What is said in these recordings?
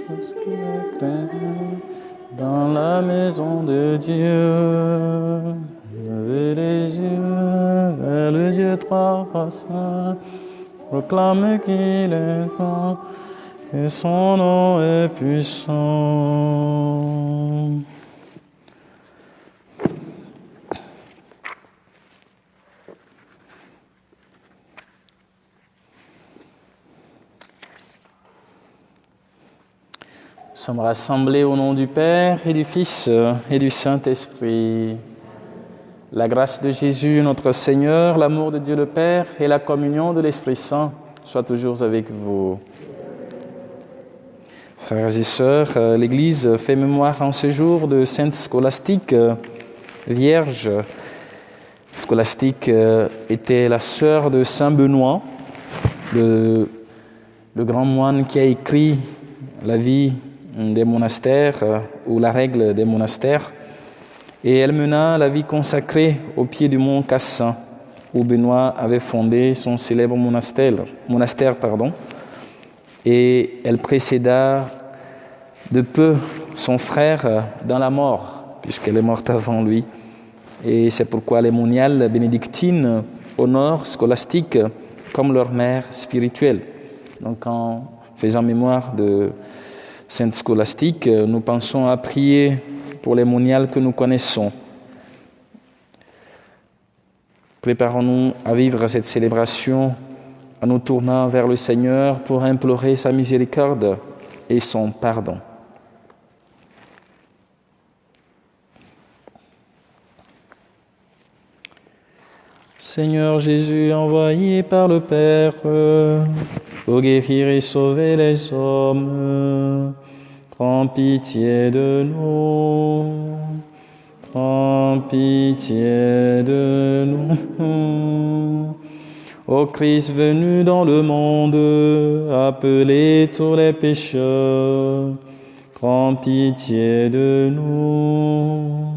tous qui le craignent, dans la maison de Dieu. Levez les yeux vers le Dieu trois saint, proclame qu'il est grand et son nom est puissant. Nous sommes rassemblés au nom du Père et du Fils et du Saint-Esprit. La grâce de Jésus, notre Seigneur, l'amour de Dieu le Père et la communion de l'Esprit Saint soient toujours avec vous. Frères et sœurs, l'Église fait mémoire en ce jour de Sainte Scolastique, vierge. Scolastique était la sœur de Saint Benoît, le grand moine qui a écrit la vie des monastères ou la règle des monastères. Et elle mena la vie consacrée au pied du mont Cassin, où Benoît avait fondé son célèbre monastère. Et elle précéda de peu son frère dans la mort, puisqu'elle est morte avant lui. Et c'est pourquoi les moniales bénédictines honorent Scolastique comme leur mère spirituelle. Donc en faisant mémoire de Sainte Scolastique, nous pensons à prier pour les moniales que nous connaissons. Préparons-nous à vivre cette célébration en nous tournant vers le Seigneur pour implorer sa miséricorde et son pardon. Seigneur Jésus, envoyé par le Père pour guérir et sauver les hommes, prends pitié de nous. Prends pitié de nous. Ô Christ venu dans le monde, appelez tous les pécheurs, prends pitié de nous.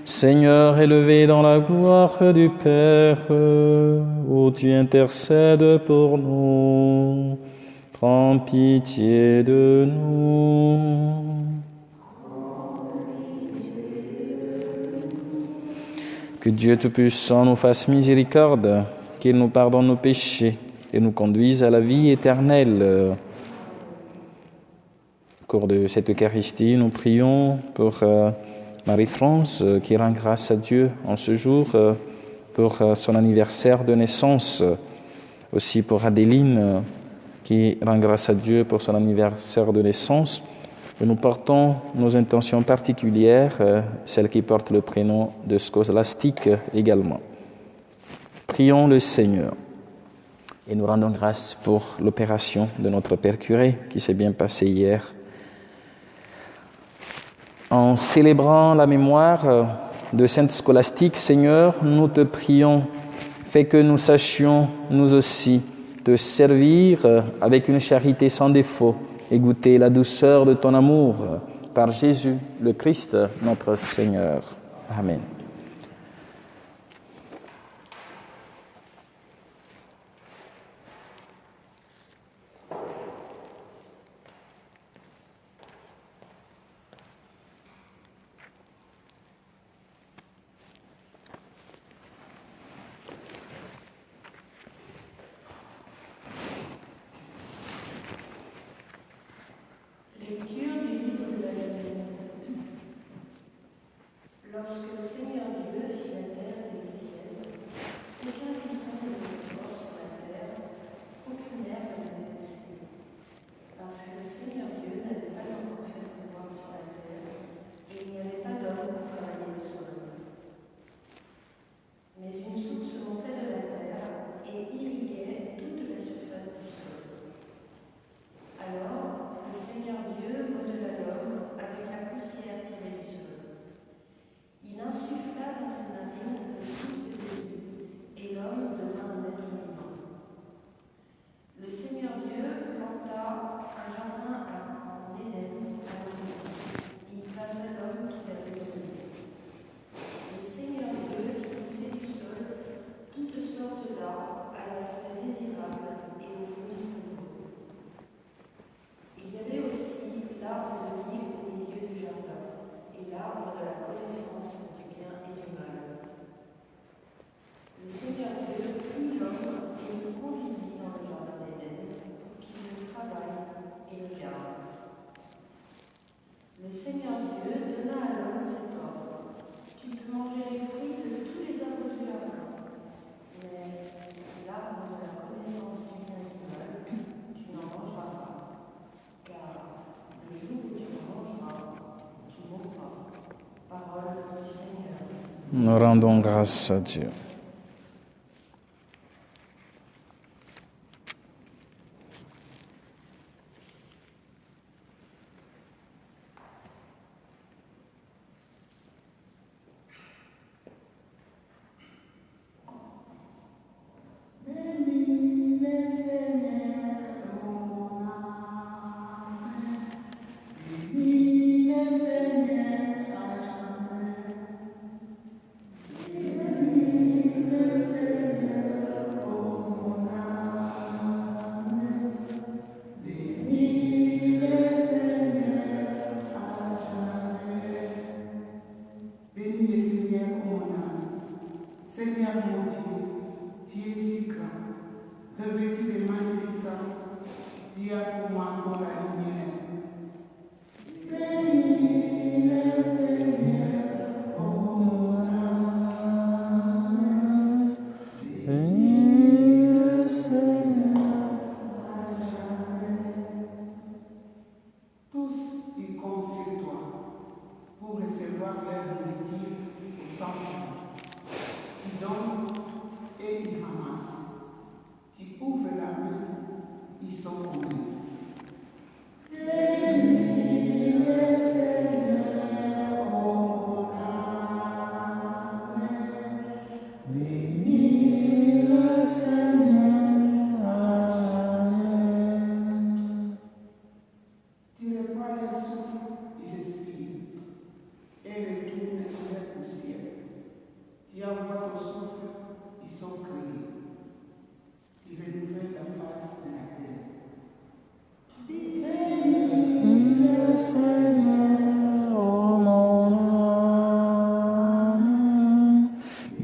Seigneur, élevé dans la gloire du Père, où tu intercèdes pour nous, prends pitié de nous. Que Dieu Tout-Puissant nous fasse miséricorde, qu'il nous pardonne nos péchés et nous conduise à la vie éternelle. Au cours de cette Eucharistie, nous prions pour Marie-France qui rend grâce à Dieu en ce jour pour son anniversaire de naissance. Aussi pour Adéline qui rend grâce à Dieu pour son anniversaire de naissance. Et nous portons nos intentions particulières, celles qui portent le prénom de Scolastique également. Prions le Seigneur et nous rendons grâce pour l'opération de notre Père curé qui s'est bien passée hier. En célébrant la mémoire de Sainte Scolastique, Seigneur, nous te prions, fais que nous sachions, nous aussi, te servir avec une charité sans défaut et goûter la douceur de ton amour par Jésus, le Christ, notre Seigneur. Amen. Lecture du livre de la Genèse. Lorsque le Seigneur le conduisit dans le jardin d'Éden pour qu'il le travaille et le garde. Le Seigneur Dieu donna à l'homme cet ordre: tu peux manger les fruits de tous les arbres du jardin, mais l'arbre de la connaissance du bien et du mal, tu n'en mangeras pas, car le jour où tu en mangeras, tu mourras. Parole du Seigneur. Nous rendons grâce à Dieu.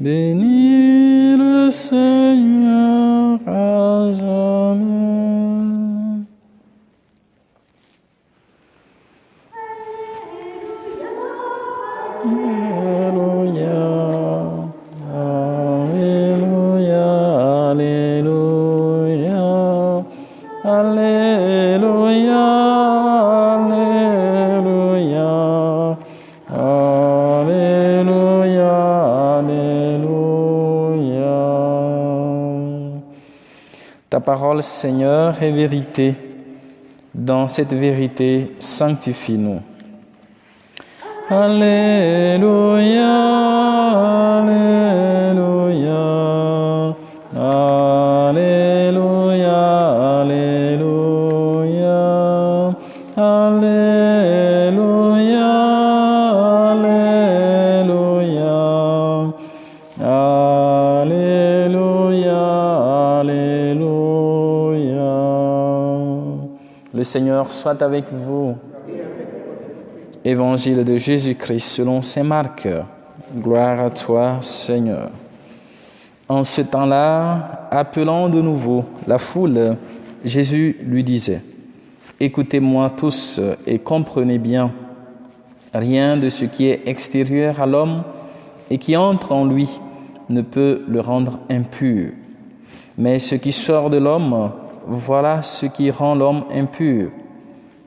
Bénis le Seigneur à jamais. Alléluia, Alléluia, Alléluia, Alléluia, Alléluia, Alléluia. Ta parole, Seigneur, est vérité. Dans cette vérité, sanctifie-nous. Alléluia, Alléluia, Alléluia, Alléluia, Alléluia, Alléluia, Alléluia. Le Seigneur soit avec vous. Évangile de Jésus-Christ selon saint Marc. Gloire à toi, Seigneur. En ce temps-là, appelant de nouveau la foule, Jésus lui disait: écoutez-moi tous et comprenez bien. Rien de ce qui est extérieur à l'homme et qui entre en lui ne peut le rendre impur. Mais ce qui sort de l'homme, voilà ce qui rend l'homme impur.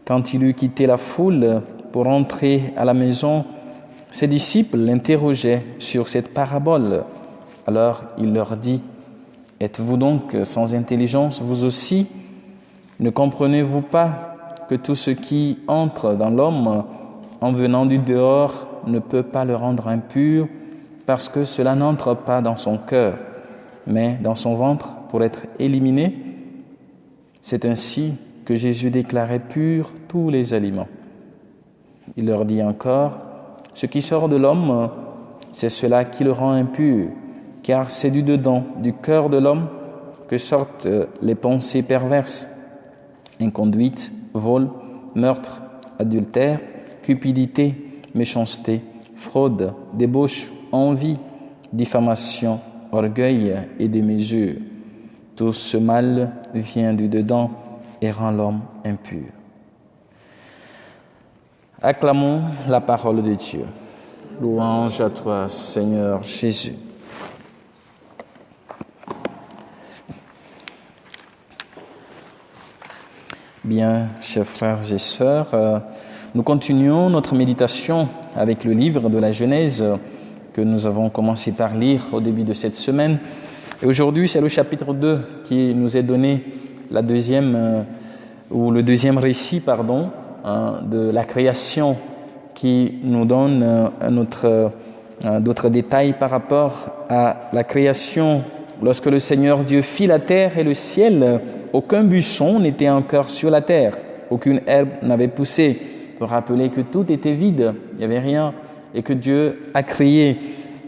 Quand il eut quitté la foule pour entrer à la maison, ses disciples l'interrogeaient sur cette parabole. Alors il leur dit: êtes-vous donc sans intelligence, vous aussi? Ne comprenez-vous pas que tout ce qui entre dans l'homme en venant du dehors ne peut pas le rendre impur, parce que cela n'entre pas dans son cœur, mais dans son ventre pour être éliminé? C'est ainsi que Jésus déclarait purs tous les aliments. Il leur dit encore: ce qui sort de l'homme, c'est cela qui le rend impur, car c'est du dedans, du cœur de l'homme, que sortent les pensées perverses, inconduite, vol, meurtre, adultère, cupidité, méchanceté, fraude, débauche, envie, diffamation, orgueil et démesure. Tout ce mal vient du dedans et rend l'homme impur. Acclamons la parole de Dieu. Louange à toi, Seigneur Jésus. Bien, chers frères et sœurs, nous continuons notre méditation avec le livre de la Genèse que nous avons commencé par lire au début de cette semaine. Et aujourd'hui, c'est le chapitre 2 qui nous est donné, le deuxième récit, de la création, qui nous donne d'autres détails par rapport à la création. Lorsque le Seigneur Dieu fit la terre et le ciel, aucun buisson n'était encore sur la terre, aucune herbe n'avait poussé, pour rappeler que tout était vide, il n'y avait rien, et que Dieu a créé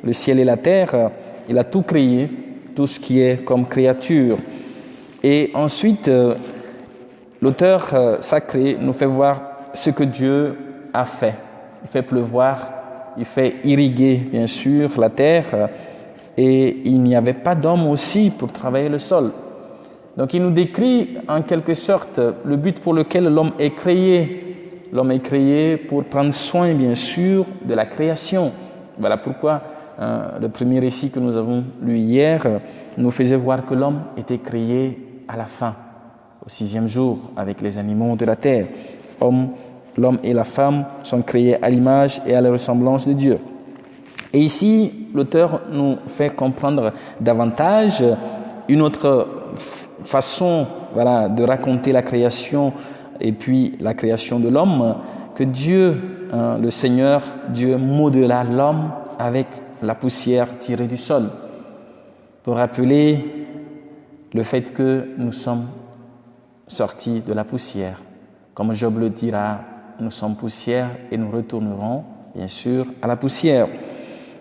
le ciel et la terre, il a tout créé, tout ce qui est comme créature. Et ensuite, l'auteur sacré nous fait voir ce que Dieu a fait. Il fait pleuvoir, il fait irriguer, bien sûr, la terre, et il n'y avait pas d'homme aussi pour travailler le sol. Donc il nous décrit en quelque sorte le but pour lequel l'homme est créé. L'homme est créé pour prendre soin, bien sûr, de la création. Voilà pourquoi le premier récit que nous avons lu hier nous faisait voir que l'homme était créé à la fin, au 6e jour, avec les animaux de la terre. L'homme et la femme sont créés à l'image et à la ressemblance de Dieu. Et ici, l'auteur nous fait comprendre davantage une autre façon de raconter la création et puis la création de l'homme, que Dieu, le Seigneur, Dieu modela l'homme avec la poussière tirée du sol, pour rappeler le fait que nous sommes sortis de la poussière. Comme Job le dira, nous sommes poussière et nous retournerons, bien sûr, à la poussière.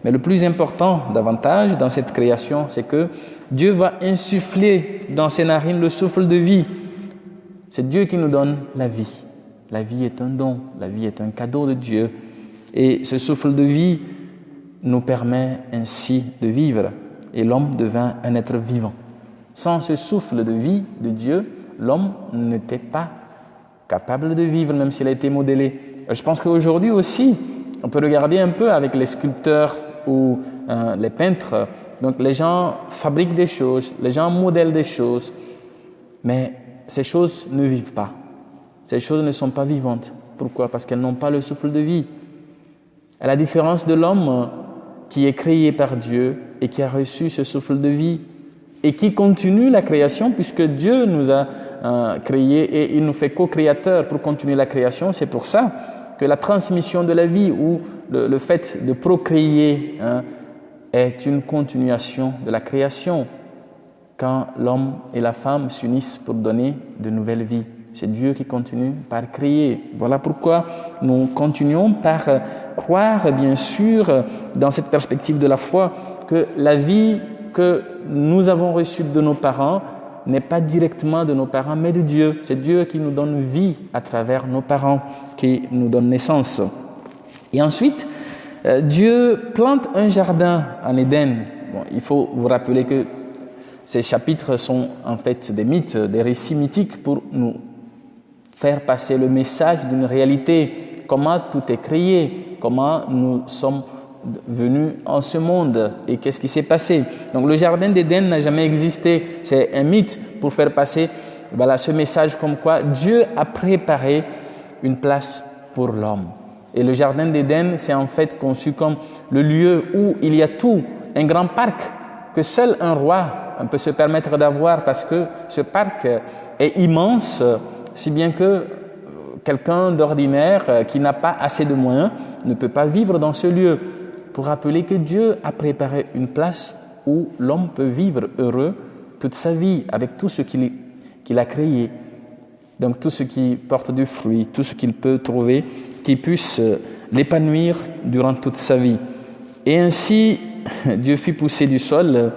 Mais le plus important, davantage, dans cette création, c'est que Dieu va insuffler dans ses narines le souffle de vie. C'est Dieu qui nous donne la vie. La vie est un don, la vie est un cadeau de Dieu. Et ce souffle de vie nous permet ainsi de vivre. Et l'homme devint un être vivant. Sans ce souffle de vie de Dieu, l'homme n'était pas capable de vivre, même s'il a été modélé. Je pense qu'aujourd'hui aussi, on peut regarder un peu avec les sculpteurs ou les peintres. Donc les gens fabriquent des choses, les gens modèlent des choses, mais ces choses ne vivent pas. Ces choses ne sont pas vivantes. Pourquoi? Parce qu'elles n'ont pas le souffle de vie. À la différence de l'homme qui est créé par Dieu et qui a reçu ce souffle de vie et qui continue la création, puisque Dieu nous a créés et il nous fait co-créateurs pour continuer la création. C'est pour ça que la transmission de la vie ou le fait de procréer est une continuation de la création. Quand l'homme et la femme s'unissent pour donner de nouvelles vies, c'est Dieu qui continue par créer. Voilà pourquoi nous continuons par croire, bien sûr, dans cette perspective de la foi, que la vie que nous avons reçue de nos parents n'est pas directement de nos parents, mais de Dieu. C'est Dieu qui nous donne vie à travers nos parents, qui nous donne naissance. Et ensuite, Dieu plante un jardin en Éden. Il faut vous rappeler que ces chapitres sont en fait des mythes, des récits mythiques pour nous faire passer le message d'une réalité, comment tout est créé, comment nous sommes venus en ce monde et qu'est-ce qui s'est passé. Donc le jardin d'Éden n'a jamais existé, c'est un mythe pour faire passer ce message comme quoi Dieu a préparé une place pour l'homme. Et le jardin d'Éden, c'est en fait conçu comme le lieu où il y a tout, un grand parc que seul un roi peut se permettre d'avoir, parce que ce parc est immense, si bien que quelqu'un d'ordinaire qui n'a pas assez de moyens ne peut pas vivre dans ce lieu. Pour rappeler que Dieu a préparé une place où l'homme peut vivre heureux toute sa vie avec tout ce qu'il a créé. Donc tout ce qui porte du fruit, tout ce qu'il peut trouver qui puisse l'épanouir durant toute sa vie. Et ainsi, Dieu fit pousser du sol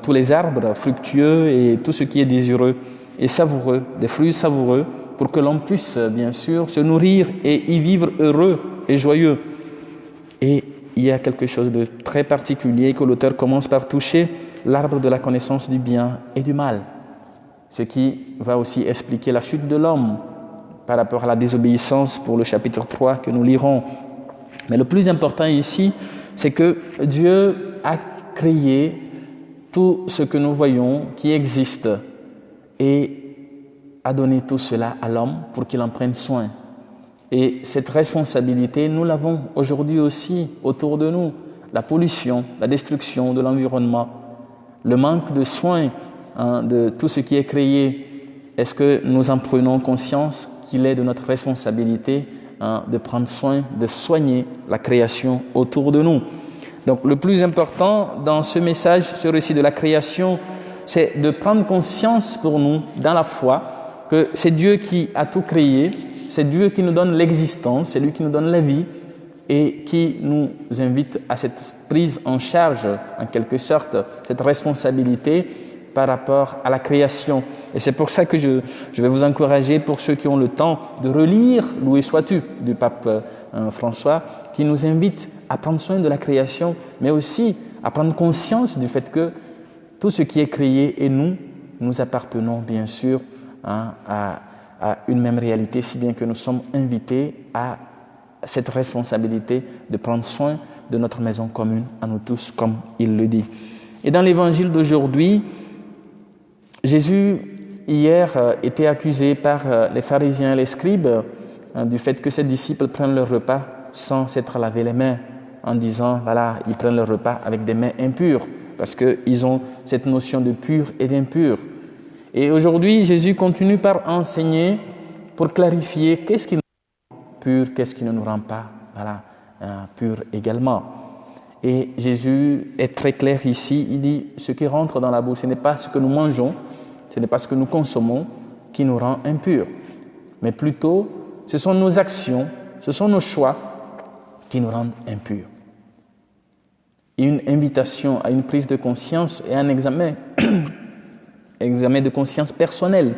tous les arbres fructueux et tout ce qui est désireux et savoureux, des fruits savoureux, pour que l'homme puisse bien sûr se nourrir et y vivre heureux et joyeux. Et il y a quelque chose de très particulier que l'auteur commence par toucher l'arbre de la connaissance du bien et du mal. Ce qui va aussi expliquer la chute de l'homme par rapport à la désobéissance pour le chapitre 3 que nous lirons. Mais le plus important ici, c'est que Dieu a créé tout ce que nous voyons qui existe et a donné tout cela à l'homme pour qu'il en prenne soin. Et cette responsabilité, nous l'avons aujourd'hui aussi autour de nous. La pollution, la destruction de l'environnement, le manque de soins de tout ce qui est créé. Est-ce que nous en prenons conscience qu'il est de notre responsabilité de prendre soin, de soigner la création autour de nous? Donc le plus important dans ce message, ce récit de la création, c'est de prendre conscience pour nous, dans la foi, que c'est Dieu qui a tout créé, c'est Dieu qui nous donne l'existence, c'est lui qui nous donne la vie et qui nous invite à cette prise en charge, en quelque sorte, cette responsabilité par rapport à la création. Et c'est pour ça que je vais vous encourager, pour ceux qui ont le temps, de relire « Loué sois-tu » du pape François, qui nous invite à prendre soin de la création, mais aussi à prendre conscience du fait que tout ce qui est créé et nous appartenons bien sûr à une même réalité, si bien que nous sommes invités à cette responsabilité de prendre soin de notre maison commune à nous tous, comme il le dit. Et dans l'évangile d'aujourd'hui, Jésus, hier, était accusé par les pharisiens et les scribes du fait que ses disciples prennent leur repas sans s'être lavé les mains, en disant, voilà, ils prennent leur repas avec des mains impures, parce qu'ils ont cette notion de pur et d'impur. Et aujourd'hui, Jésus continue par enseigner pour clarifier qu'est-ce qui nous rend pur, qu'est-ce qui ne nous rend pas pur également. Et Jésus est très clair ici, il dit, ce qui rentre dans la bouche, ce n'est pas ce que nous mangeons, ce n'est pas ce que nous consommons qui nous rend impurs, mais plutôt, ce sont nos actions, ce sont nos choix qui nous rendent impurs. Et une invitation à une prise de conscience et un examen de conscience personnel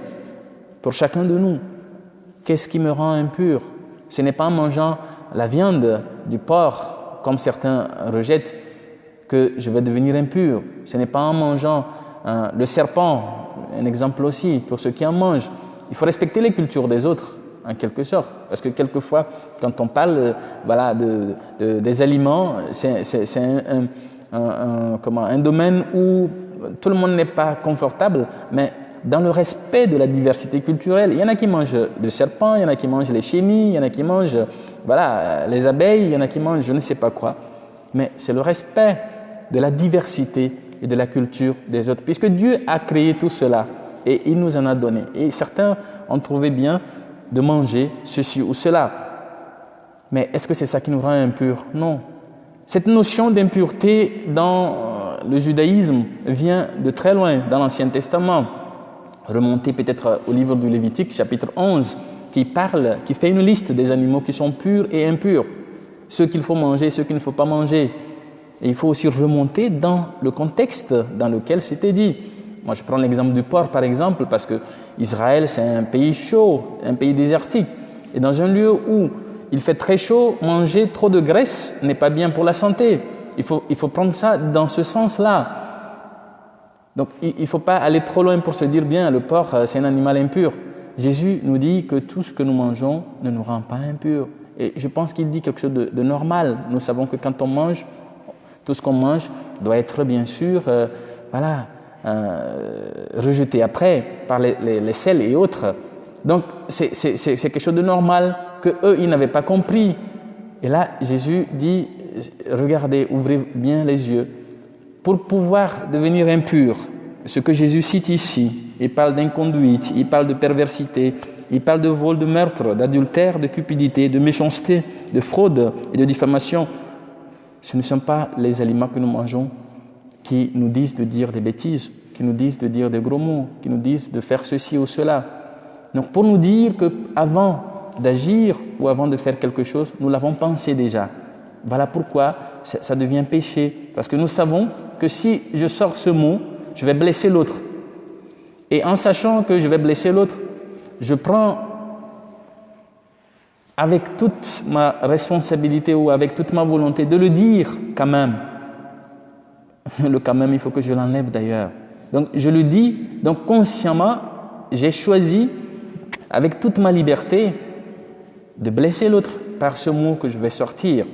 pour chacun de nous. Qu'est-ce qui me rend impur? Ce n'est pas en mangeant la viande du porc, comme certains rejettent, que je vais devenir impur. Ce n'est pas en mangeant le serpent, un exemple aussi, pour ceux qui en mangent. Il faut respecter les cultures des autres, en quelque sorte. Parce que quelquefois, quand on parle des aliments, c'est un domaine où tout le monde n'est pas confortable, mais dans le respect de la diversité culturelle. Il y en a qui mangent le serpent, il y en a qui mangent les chenilles, il y en a qui mangent les abeilles, il y en a qui mangent je ne sais pas quoi. Mais c'est le respect de la diversité et de la culture des autres, puisque Dieu a créé tout cela et il nous en a donné. Et certains ont trouvé bien de manger ceci ou cela. Mais est-ce que c'est ça qui nous rend impurs? Non. Cette notion d'impureté dans le judaïsme vient de très loin, dans l'Ancien Testament. Remontez peut-être au livre du Lévitique, chapitre 11, qui fait une liste des animaux qui sont purs et impurs, ceux qu'il faut manger, ceux qu'il ne faut pas manger. Et il faut aussi remonter dans le contexte dans lequel c'était dit. Moi, je prends l'exemple du porc, par exemple, parce que Israël, c'est un pays chaud, un pays désertique. Et dans un lieu où il fait très chaud, manger trop de graisse n'est pas bien pour la santé. Il faut prendre ça dans ce sens-là. Donc, il ne faut pas aller trop loin pour se dire, bien, le porc, c'est un animal impur. Jésus nous dit que tout ce que nous mangeons ne nous rend pas impurs. Et je pense qu'il dit quelque chose de normal. Nous savons que quand on mange, tout ce qu'on mange doit être, bien sûr, rejeté après par les sels et autres. Donc, c'est quelque chose de normal qu'eux, ils n'avaient pas compris. Et là, Jésus dit, regardez, ouvrez bien les yeux pour pouvoir devenir impur. Ce que Jésus cite ici, il parle d'inconduite, il parle de perversité, il parle de vol, de meurtre, d'adultère, de cupidité, de méchanceté, de fraude et de diffamation. Ce ne sont pas les aliments que nous mangeons qui nous disent de dire des bêtises, qui nous disent de dire des gros mots, qui nous disent de faire ceci ou cela. Donc pour nous dire qu'avant d'agir ou avant de faire quelque chose, nous l'avons pensé déjà. Voilà pourquoi ça devient péché. Parce que nous savons que si je sors ce mot, je vais blesser l'autre. Et en sachant que je vais blesser l'autre, je prends avec toute ma responsabilité ou avec toute ma volonté de le dire quand même. le quand même, il faut que je l'enlève d'ailleurs. Donc je le dis, donc consciemment, j'ai choisi avec toute ma liberté de blesser l'autre par ce mot que je vais sortir.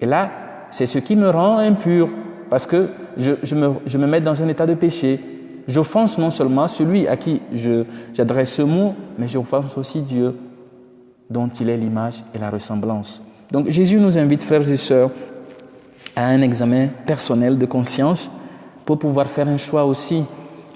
Et là, c'est ce qui me rend impur, parce que je me mets dans un état de péché. J'offense non seulement celui à qui j'adresse ce mot, mais j'offense aussi Dieu, dont il est l'image et la ressemblance. Donc Jésus nous invite, frères et sœurs, à un examen personnel de conscience pour pouvoir faire un choix aussi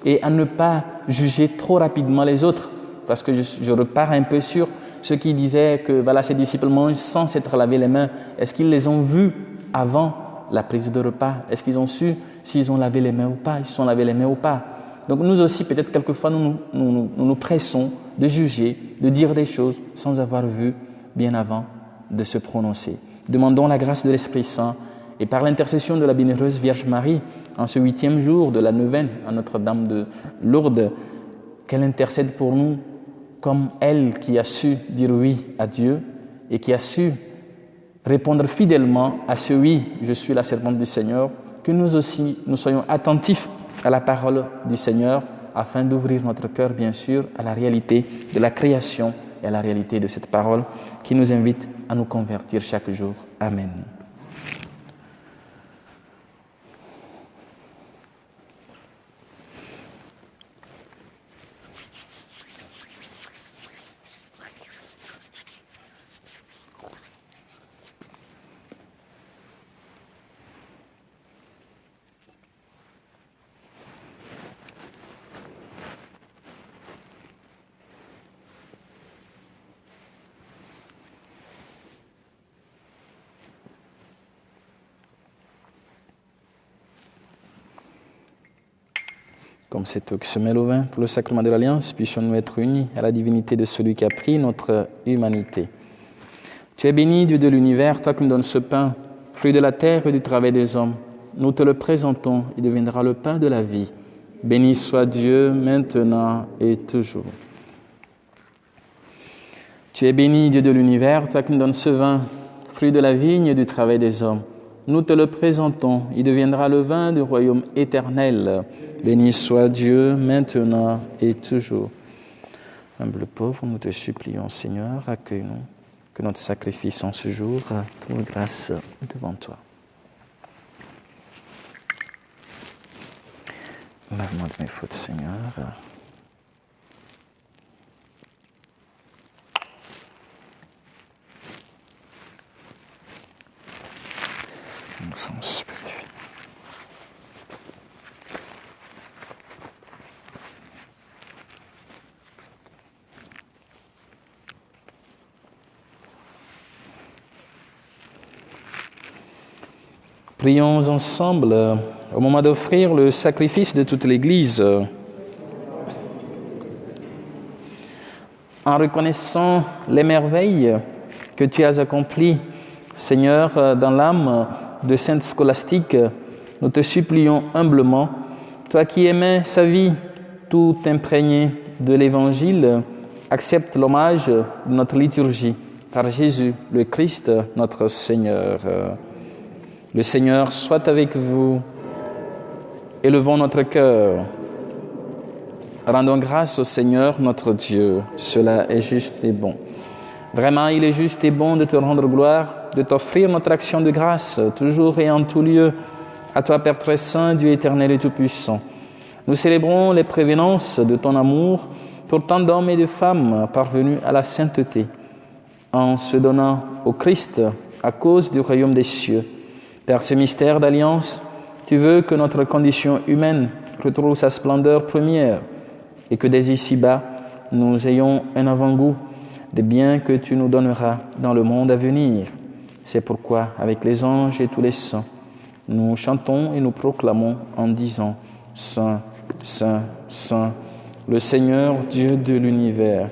et à ne pas juger trop rapidement les autres, parce que je repars un peu sur ceux qui disaient que voilà, ces disciples mangent sans s'être lavé les mains. Est-ce qu'ils les ont vus avant la prise de repas? Est-ce qu'ils ont su s'ils ont lavé les mains ou pas? Ils se sont lavés les mains ou pas? Donc nous aussi, peut-être quelquefois, nous pressons de juger, de dire des choses sans avoir vu bien avant de se prononcer. Demandons la grâce de l'Esprit Saint et par l'intercession de la bienheureuse Vierge Marie, en ce 8e jour de la neuvaine à Notre-Dame de Lourdes, qu'elle intercède pour nous comme elle qui a su dire oui à Dieu et qui a su répondre fidèlement à ce oui, je suis la servante du Seigneur, que nous aussi, nous soyons attentifs à la parole du Seigneur afin d'ouvrir notre cœur, bien sûr, à la réalité de la création et à la réalité de cette parole qui nous invite à nous convertir chaque jour. Amen. Comme cette eau qui se mêle au vin pour le sacrement de l'Alliance, puissions-nous être unis à la divinité de celui qui a pris notre humanité. Tu es béni, Dieu de l'univers, toi qui nous donnes ce pain, fruit de la terre et du travail des hommes. Nous te le présentons, il deviendra le pain de la vie. Béni soit Dieu, maintenant et toujours. Tu es béni, Dieu de l'univers, toi qui nous donnes ce vin, fruit de la vigne et du travail des hommes. Nous te le présentons, il deviendra le vin du royaume éternel. Béni soit Dieu, maintenant et toujours. Humble pauvre, nous te supplions, Seigneur, accueille-nous, que notre sacrifice en ce jour trouve grâce devant toi. Lave-moi de mes fautes, Seigneur. Mon sang se purifie. Prions ensemble au moment d'offrir le sacrifice de toute l'Église. En reconnaissant les merveilles que tu as accomplies, Seigneur, dans l'âme de Sainte Scolastique, nous te supplions humblement, toi qui aimais sa vie tout imprégnée de l'Évangile, accepte l'hommage de notre liturgie par Jésus, le Christ, notre Seigneur. Le Seigneur soit avec vous. Élevons notre cœur. Rendons grâce au Seigneur notre Dieu. Cela est juste et bon. Vraiment, il est juste et bon de te rendre gloire, de t'offrir notre action de grâce, toujours et en tout lieu. À toi, Père très saint, Dieu éternel et tout-puissant. Nous célébrons les prévenances de ton amour pour tant d'hommes et de femmes parvenus à la sainteté, en se donnant au Christ à cause du royaume des cieux. Par ce mystère d'alliance, tu veux que notre condition humaine retrouve sa splendeur première et que dès ici-bas, nous ayons un avant-goût des biens que tu nous donneras dans le monde à venir. C'est pourquoi, avec les anges et tous les saints, nous chantons et nous proclamons en disant « Saint, Saint, Saint, le Seigneur Dieu de l'univers,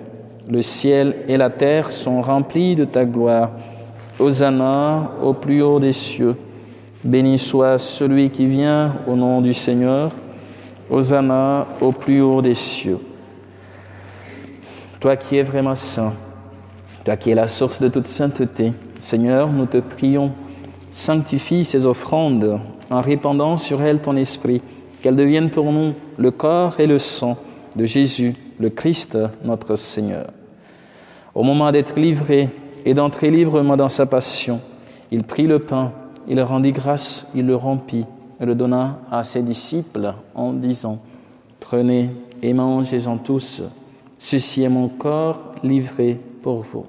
le ciel et la terre sont remplis de ta gloire. Hosanna au plus haut des cieux. Béni soit celui qui vient au nom du Seigneur. Hosanna au plus haut des cieux. » Toi qui es vraiment saint, toi qui es la source de toute sainteté, Seigneur, nous te prions, Sanctifie ces offrandes en répandant sur elles ton esprit, qu'elles deviennent pour nous le corps et le sang de Jésus, le Christ, notre Seigneur. Au moment d'être livré et d'entrer librement dans sa passion, il prit le pain, il rendit grâce, il le rompit et le donna à ses disciples en disant : « Prenez et mangez-en tous, ceci est mon corps livré pour vous. »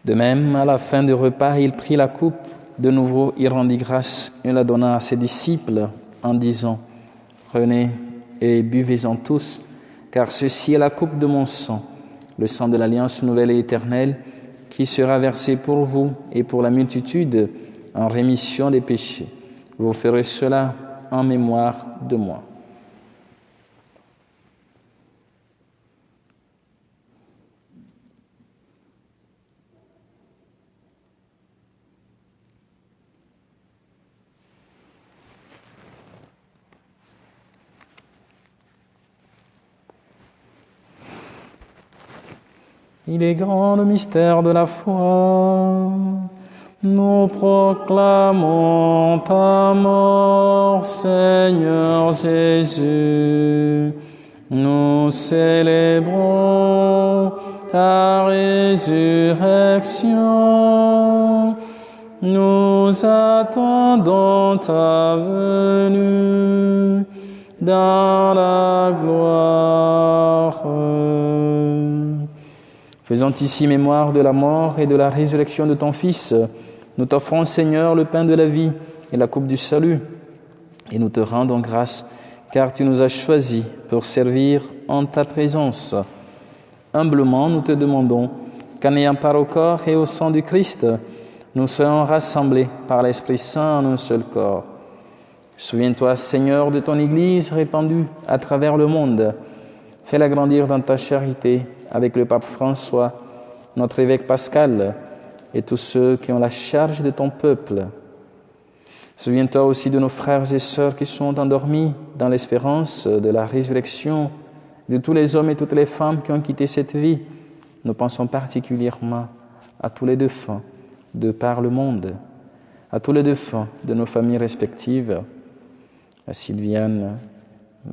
De même, à la fin du repas, il prit la coupe. De nouveau, il rendit grâce et la donna à ses disciples en disant : « Prenez et buvez-en tous, car ceci est la coupe de mon sang, le sang de l'alliance nouvelle et éternelle, qui sera versé pour vous et pour la multitude en rémission des péchés. Vous ferez cela en mémoire de moi. » Il est grand le mystère de la foi. Nous proclamons ta mort, Seigneur Jésus. Nous célébrons ta résurrection. Nous attendons ta venue dans la gloire. Faisant ici mémoire de la mort et de la résurrection de ton Fils, nous t'offrons, Seigneur, le pain de la vie et la coupe du salut, et nous te rendons grâce, car tu nous as choisis pour servir en ta présence. Humblement, nous te demandons qu'en ayant part au corps et au sang du Christ, nous soyons rassemblés par l'Esprit Saint en un seul corps. Souviens-toi, Seigneur, de ton Église répandue à travers le monde. Fais-la grandir dans ta charité avec le pape François, notre évêque Pascal et tous ceux qui ont la charge de ton peuple. Souviens-toi aussi de nos frères et sœurs qui sont endormis dans l'espérance de la résurrection, de tous les hommes et toutes les femmes qui ont quitté cette vie. Nous pensons particulièrement à tous les défunts de par le monde, à tous les défunts de nos familles respectives, à Sylviane,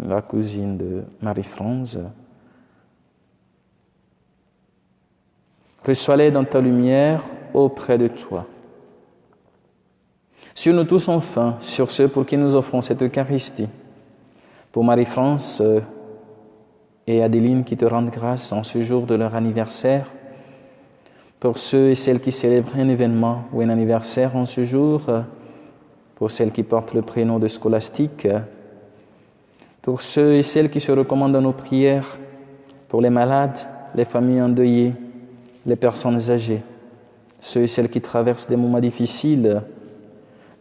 la cousine de Marie-France. Reçois-les dans ta lumière auprès de toi. Sur nous tous enfin, sur ceux pour qui nous offrons cette Eucharistie, pour Marie-France et Adéline qui te rendent grâce en ce jour de leur anniversaire, pour ceux et celles qui célèbrent un événement ou un anniversaire en ce jour, pour celles qui portent le prénom de Scolastique, pour ceux et celles qui se recommandent à nos prières, pour les malades, les familles endeuillées, les personnes âgées, ceux et celles qui traversent des moments difficiles,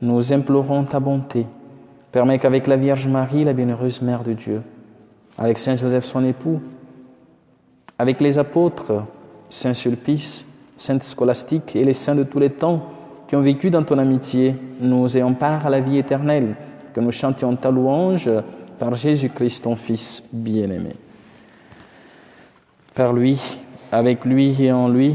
nous implorons ta bonté. Permets qu'avec la Vierge Marie, la bienheureuse Mère de Dieu, avec Saint Joseph son époux, avec les apôtres, Saint Sulpice, Sainte Scolastique et les saints de tous les temps qui ont vécu dans ton amitié, nous ayons part à la vie éternelle, que nous chantions ta louange par Jésus-Christ, ton Fils bien-aimé. Par lui, avec lui et en lui,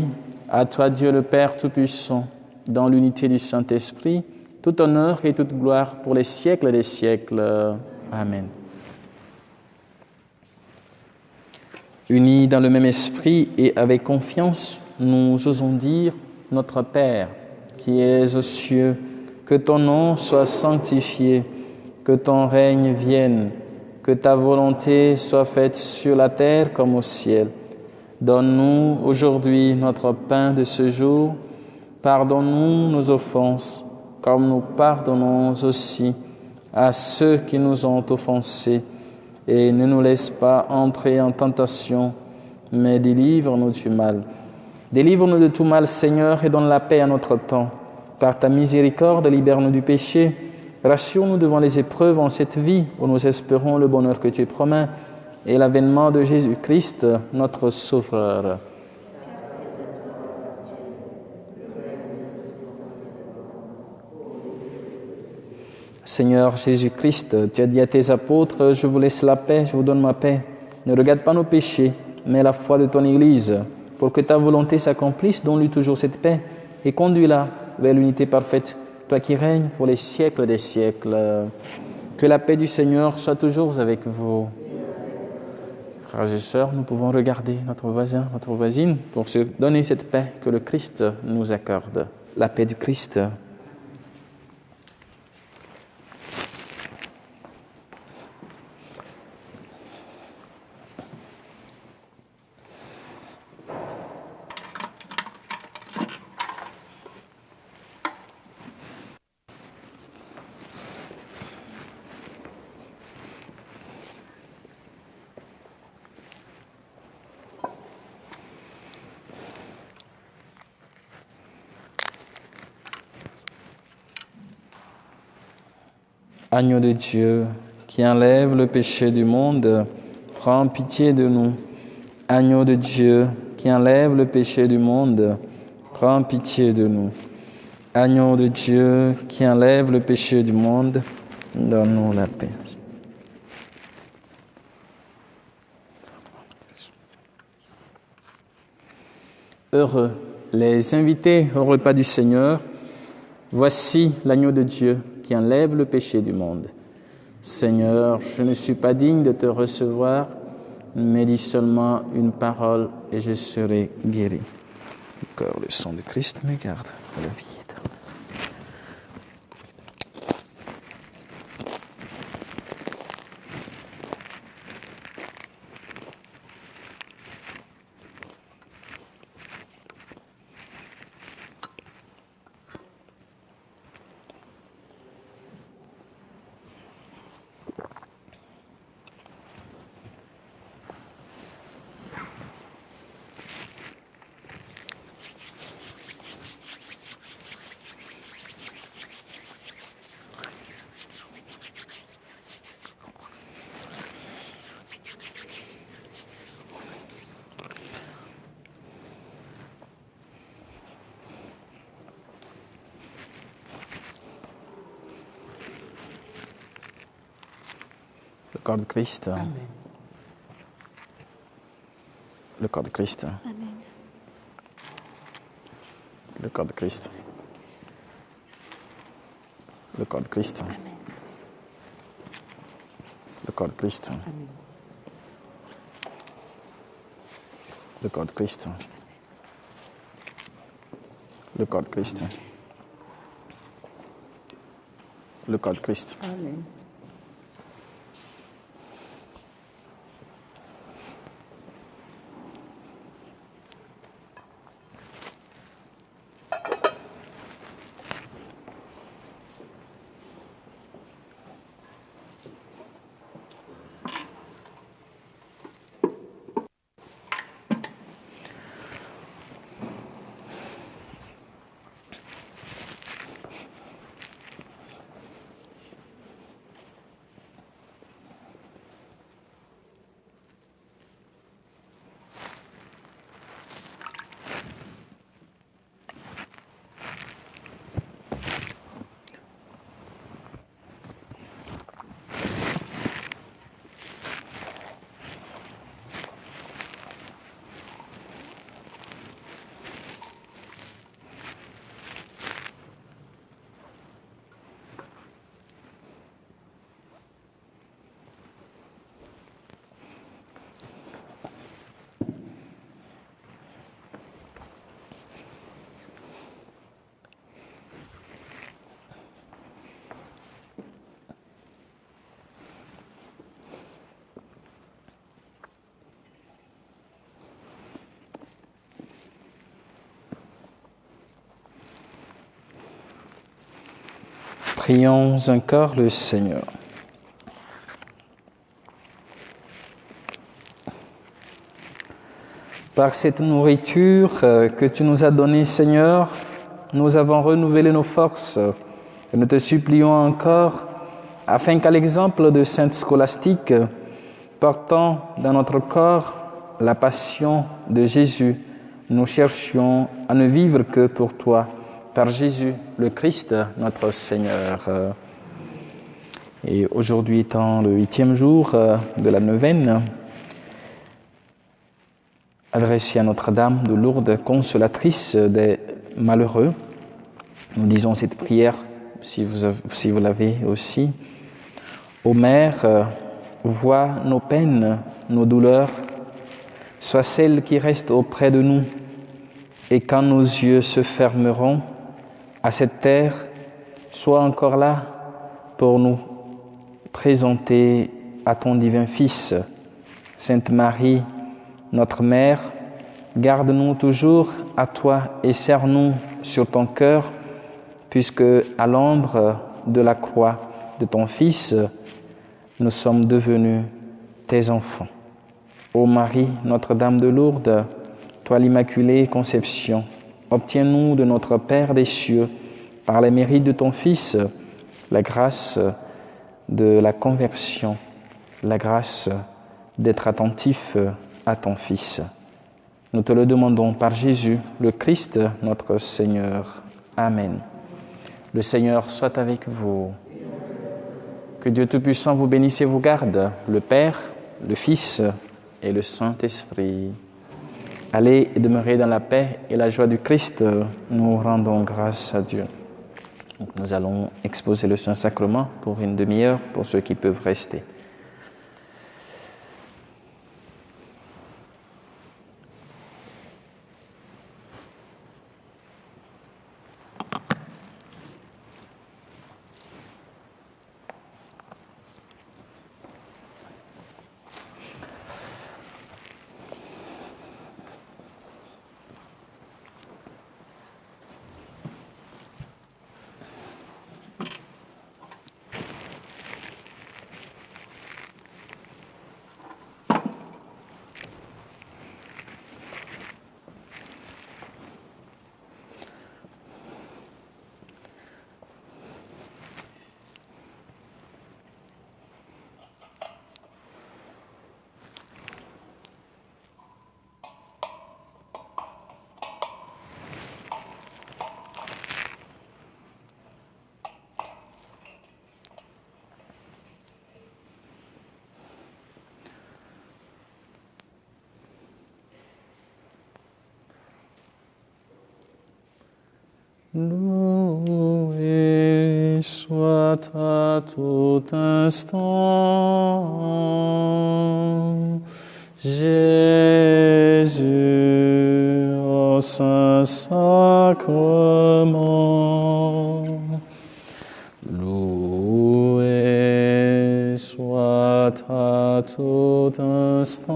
à toi Dieu le Père Tout-Puissant, dans l'unité du Saint-Esprit, tout honneur et toute gloire pour les siècles des siècles. Amen. Unis dans le même esprit et avec confiance, nous osons dire : Notre Père, qui es aux cieux, que ton nom soit sanctifié, que ton règne vienne, que ta volonté soit faite sur la terre comme au ciel. Donne-nous aujourd'hui notre pain de ce jour. Pardonne-nous nos offenses, comme nous pardonnons aussi à ceux qui nous ont offensés. Et ne nous laisse pas entrer en tentation, mais délivre-nous du mal. Délivre-nous de tout mal, Seigneur, et donne la paix à notre temps. Par ta miséricorde, libère-nous du péché. Rassure-nous devant les épreuves en cette vie où nous espérons le bonheur que tu promets et l'avènement de Jésus-Christ, notre Sauveur. Seigneur Jésus-Christ, tu as dit à tes apôtres, je vous laisse la paix, je vous donne ma paix. Ne regarde pas nos péchés, mais la foi de ton Église, pour que ta volonté s'accomplisse, donne-lui toujours cette paix et conduis-la vers l'unité parfaite, toi qui règnes pour les siècles des siècles. Que la paix du Seigneur soit toujours avec vous. Frères et sœurs, nous pouvons regarder notre voisin, notre voisine, pour se donner cette paix que le Christ nous accorde. La paix du Christ. Agneau de Dieu, qui enlève le péché du monde, prends pitié de nous. Agneau de Dieu, qui enlève le péché du monde, prends pitié de nous. Agneau de Dieu, qui enlève le péché du monde, donne-nous la paix. Heureux les invités au repas du Seigneur. Voici l'agneau de Dieu qui enlève le péché du monde. Seigneur, je ne suis pas digne de te recevoir, mais dis seulement une parole et je serai guéri. Le corps, le sang de Christ me garde à la vie éternelle. Le corps de Christ. Amen. Le corps de Christ. Amen. Le corps de Christ. Le corps de Christ. Amen. Le corps de Christ. Amen. Le corps de Christ. Le corps de Christ. Le corps de Christ. Amen. Prions encore le Seigneur. Par cette nourriture que tu nous as donnée, Seigneur, nous avons renouvelé nos forces et nous te supplions encore, afin qu'à l'exemple de Sainte Scolastique, portant dans notre corps la passion de Jésus, nous cherchions à ne vivre que pour toi, par Jésus, le Christ, notre Seigneur. Et aujourd'hui étant le 8e jour de la neuvaine, adressé à Notre-Dame de Lourdes, consolatrice des malheureux, nous disons cette prière, si vous l'avez aussi. Ô Mère, vois nos peines, nos douleurs, sois celle qui reste auprès de nous, et quand nos yeux se fermeront à cette terre, sois encore là pour nous présenter à ton divin Fils. Sainte Marie, notre Mère, garde-nous toujours à toi et serre-nous sur ton cœur, puisque à l'ombre de la croix de ton Fils, nous sommes devenus tes enfants. Ô Marie, Notre-Dame de Lourdes, toi l'Immaculée Conception, obtiens-nous de notre Père des cieux, par les mérites de ton Fils, la grâce de la conversion, la grâce d'être attentif à ton Fils. Nous te le demandons par Jésus, le Christ, notre Seigneur. Amen. Le Seigneur soit avec vous. Que Dieu Tout-Puissant vous bénisse et vous garde, le Père, le Fils et le Saint-Esprit. Allez et demeurez dans la paix et la joie du Christ. Nous rendons grâce à Dieu. Donc nous allons exposer le Saint-Sacrement pour une demi-heure pour ceux qui peuvent rester. Loué soit à tout instant Jésus au Saint-Sacrement. Loué soit à tout instant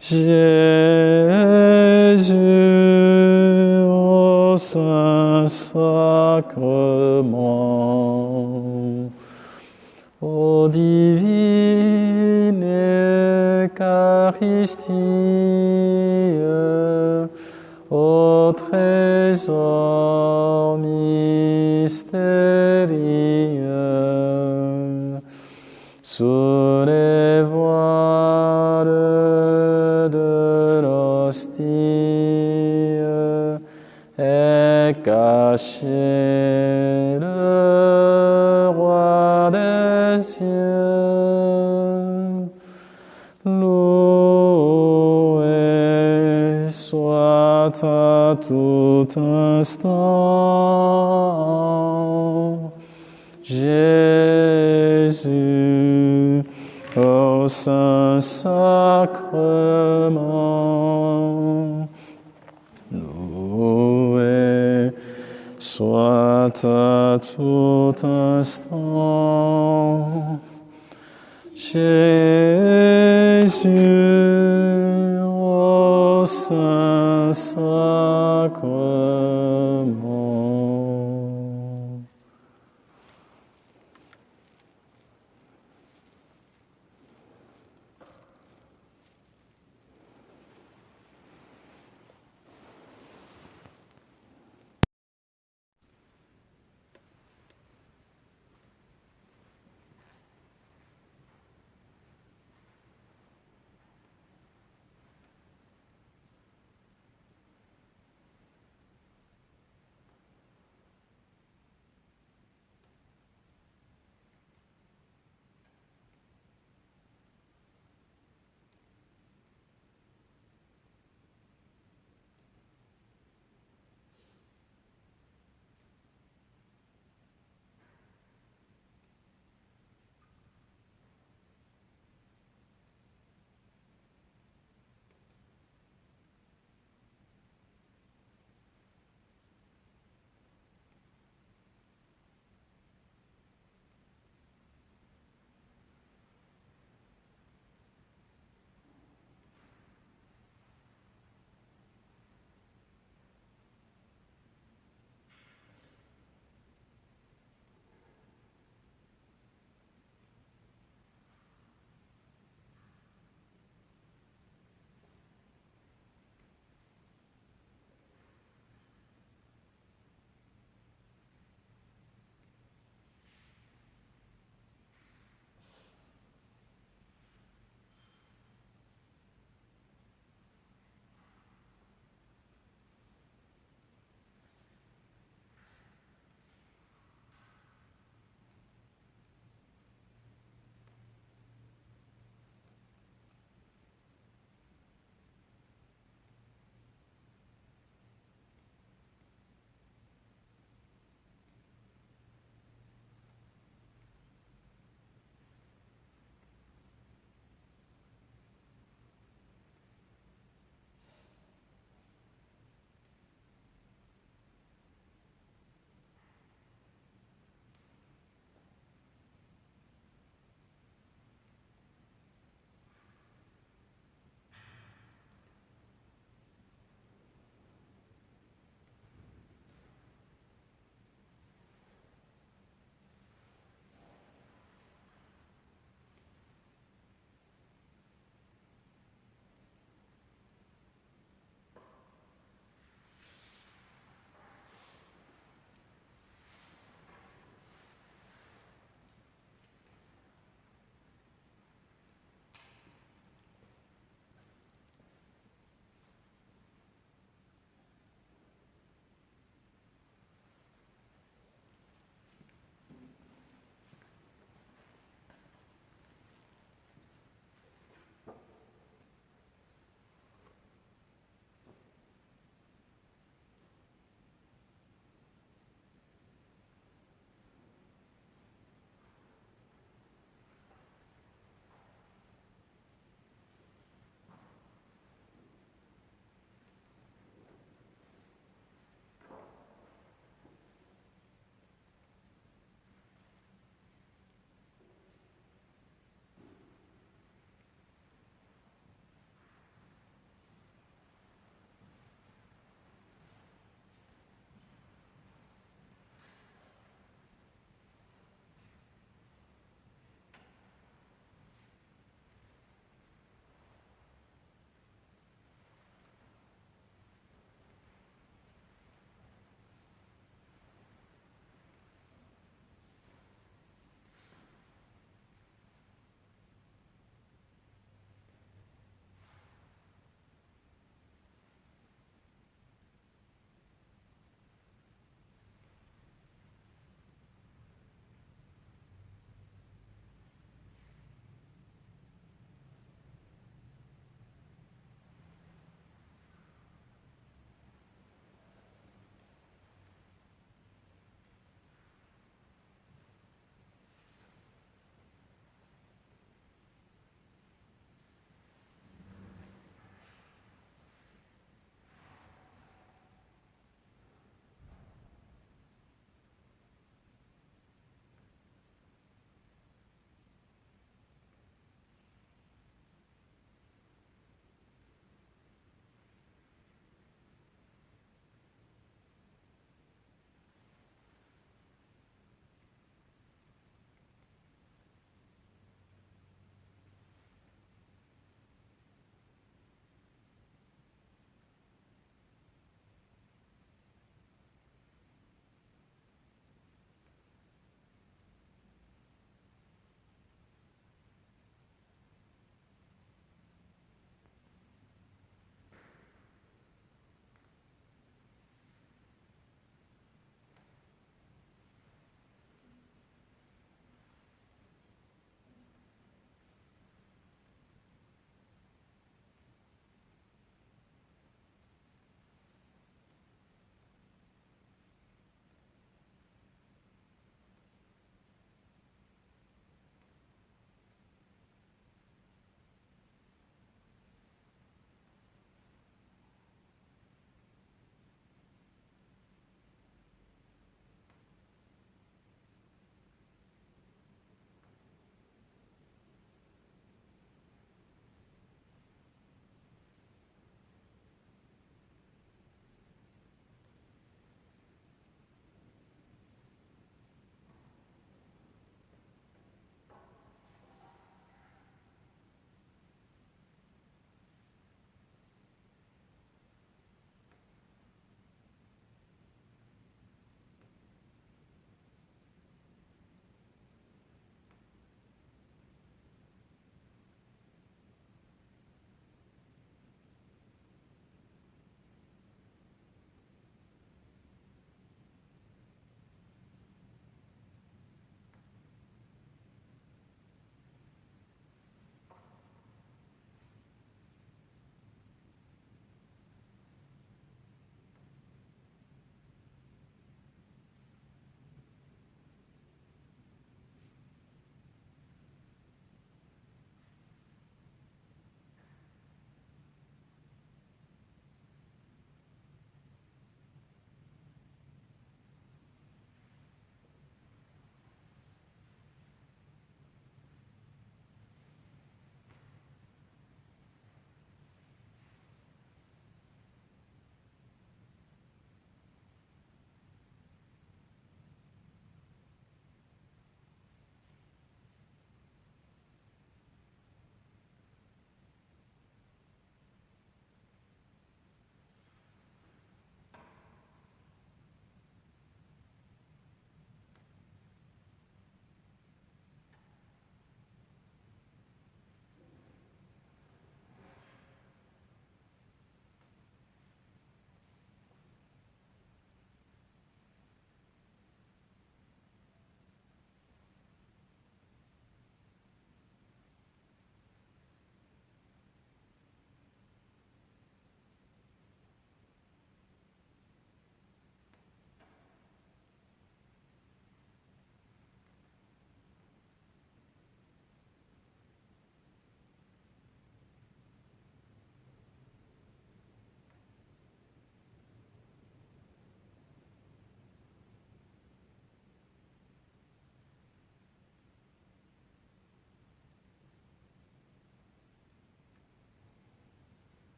Jésus au Saint-Sacrement. Ô divine Eucharistie, ô trésor mystérieux, sous les voiles de l'hostie est caché le roi des cieux. Loué soit à tout instant Jésus au Saint-Sacrement. Loué soit à tout instant Jésus